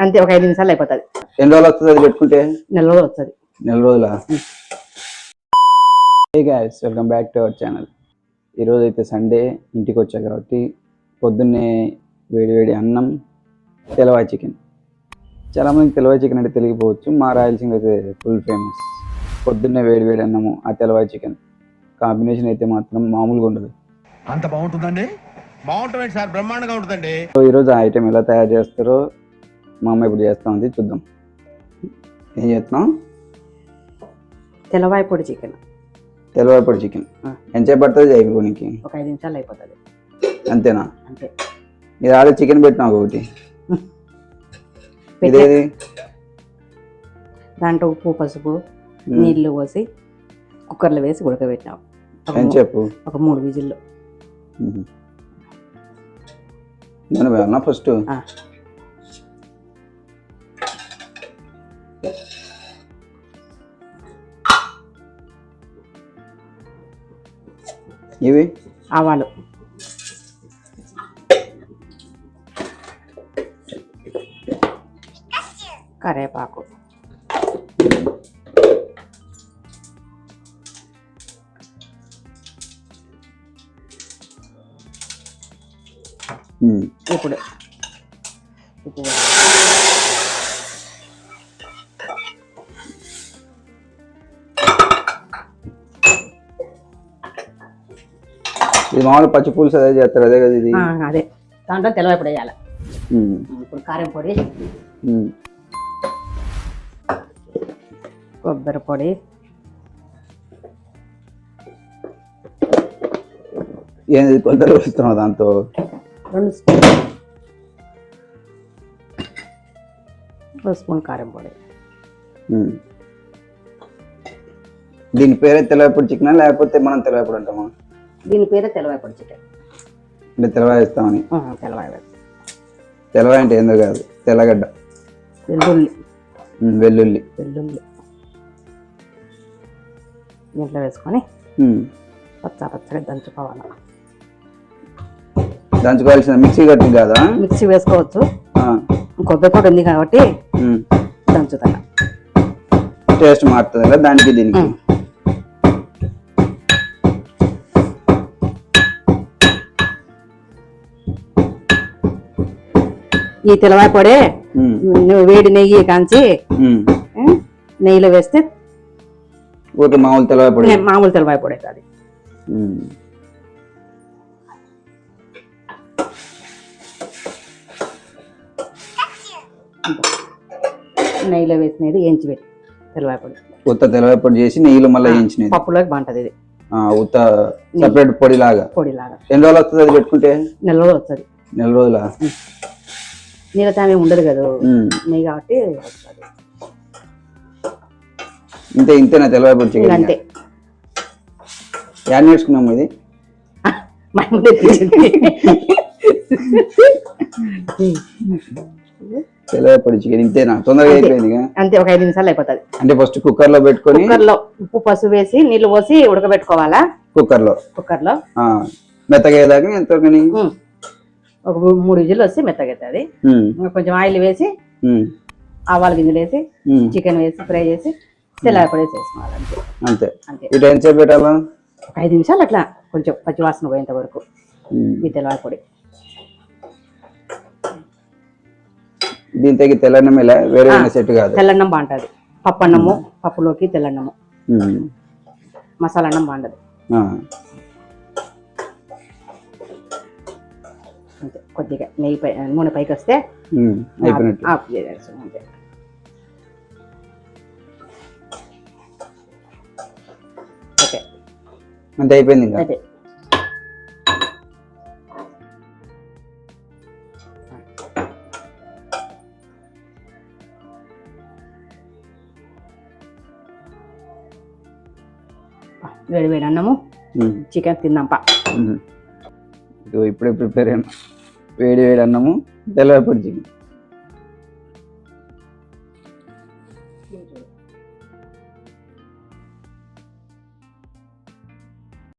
అంతే ఒక 5 నిమిషాలు అయిపోతుంది. ఎన్ని రోజులు వస్తుంది అది పెట్టుకుంటే? నెల రోజులు వస్తుంది. నెల రోజులా? Hey guys, welcome back to our channel. ఈరోజు అయితే సండే, ఇంటికి వచ్చా కాబట్టి పొద్దున్నే వేడి అన్నం, తెలవాయి చికెన్. చాలామందికి తెలవాయి చికెన్ అంటే తెలియకపోవచ్చు, మా రాయలసీమ అయితే ఫుల్ ఫేమస్. పొద్దున్నే వేడి అన్నము, ఆ తెలవాయి చికెన్ కాంబినేషన్ అయితే మాత్రం మామూలుగా ఉండదు. అంత బాగుంటుందండి? బాగుంటుంది సార్, బ్రహ్మాండంగా ఉంటుందండి. సో ఈరోజు ఆ ఐటెం ఎలా తయారు చేస్తారో మా అమ్మ ఇప్పుడు చేస్తా ఉంది, చూద్దాం. ఏం చేస్తున్నాం? తెలవాయి పొడి చికెన్. తెలవాయి పొడి చికెన్ ఎంతసేపు పడుతుంది అయిపోనికి? ఒక 5 నిమిషాలు అయిపోతుంది. అంతేనా? అంతే. ఇది ఆడే చికెన్ పెట్టినా ఒకటి, ఇదేది? దాంట్లో ఉప్పు, పసుపు, నీళ్లు పోసి కుక్కర్లో వేసి ఉడకబెట్టినాం. చెప్పు. ఒక 3 విజిల్లు. నేను వేయాలన్నా ఫస్ట్? ఇవి ఆవాలు, కరేపాకు, ఇప్పుడు ఉప్పు, ఇది మామూలు పచ్చి పులుసు అదే చేస్తారు, అదే కదా ఇది? అదే. దాంట్లో తెలవాయి పొడి వేయాలి. ఇప్పుడు కారం పొడి, కొబ్బరి పొడి, ఏంది కొలతలు వస్తున్నావు దాంతో? 2 స్పూన్లు, 2 స్పూన్ కారం పొడి. దీని పేరే తెలవాయి పొడి చికెన్ లేకపోతే మనం తెలవాయి పొడి అంటామా? దీని పేరే తెలవాయి పొడి చికెన్. అంటే తెలవాయి ఇస్తామని? తెలవాయి. తెలవాయి అంటే ఏందో కాదు, తెల్లగడ్డ, వెల్లుల్లి దీంట్లో వేసుకొని పచ్చగా దంచుకోవాలి. దంచుకోవాల్సిన మిక్సీ కట్టి కాదా? మిక్సీ వేసుకోవచ్చు, కొబ్బరి పొడి ఉంది కాబట్టి దంచుతా. టేస్ట్ మారుతుంది కదా దానికి దీనికి? ఈ తెలవాయి పొడి వేడి నెయ్యి కాంచి నెయ్యిలో వేస్తే ఓకే, మామూలు తెలవాయి పొడి. మామూలు తెలవాయి పొడి కాదు. నెయ్యిలో వేసినది ఏంచి పెట్టి తెలవాయి పొడి, ఉత్త తెలవాయి పొడి చేసి నెయ్యిలో మళ్ళీ వేయించినది పప్పులోకి బాగుంటది. ఇది ఉత్త సపరేట్ పొడిలాగా. ఎన్ని రోజులు వస్తుంది అది పెట్టుకుంటే? నెల రోజులు వస్తుంది. నెల రోజులా? నీళ్ళ తామే ఉండదు కదా నెయ్యి కాబట్టి వస్తుంది. ఇంతేనా తెలవాయి పొడి చికెన్? అంతే. యాడ్ నేర్చుకున్నాము ఇది? తెలవాయి పొడి చికెన్ ఇంతేనా? తొందరగా అయిపోయింది. అంతే, ఒక 5 నిమిషాలు అయిపోతుంది. అంటే ఫస్ట్ కుక్కర్ లో పెట్టుకొని, కుక్కర్ లో ఉప్పు పసుపు వేసి నీళ్లు పోసి ఉడకబెట్టుకోవాలా. కుక్కర్ లో మెత్తగా అయ్యేదాకా ఎంతకని? ఒక 3 విజిల్లు వస్తే మెత్తగా అవుతుంది. కొంచెం ఆయిల్ వేసి ఆవాల గింజలు వేసి చికెన్ వేసి ఫ్రై చేసి తెలవాయి పొడి వేసేసుకోవాలి. అంతే. ఇటు ఎంతసేపు పెట్టాలా? ఒక 5 నిమిషాలు అట్లా కొంచెం పచ్చి వాసన పోయేంత వరకు ఈ తెలవాయి పొడి. దీంతో తెల్లన్నం వేరే సెట్ కాదు? తెల్లన్నం బాగుంటుంది. పప్పు అన్నము, పప్పులోకి తెల్లన్నము. మసాలా అన్నం బాగుంటది. అంతే, కొద్దిగా నెయ్యి నూనె పైకి వస్తే ఆఫ్ చేయాల్సి అంతే. ఓకే, అంతే అయిపోయింది. అదే వేడి అన్నము, చికెన్ తిందాంపా. ఇప్పుడే ప్రిపేర్ అయినా వేడి అన్నము, తెలవాయి పొడి చికెన్.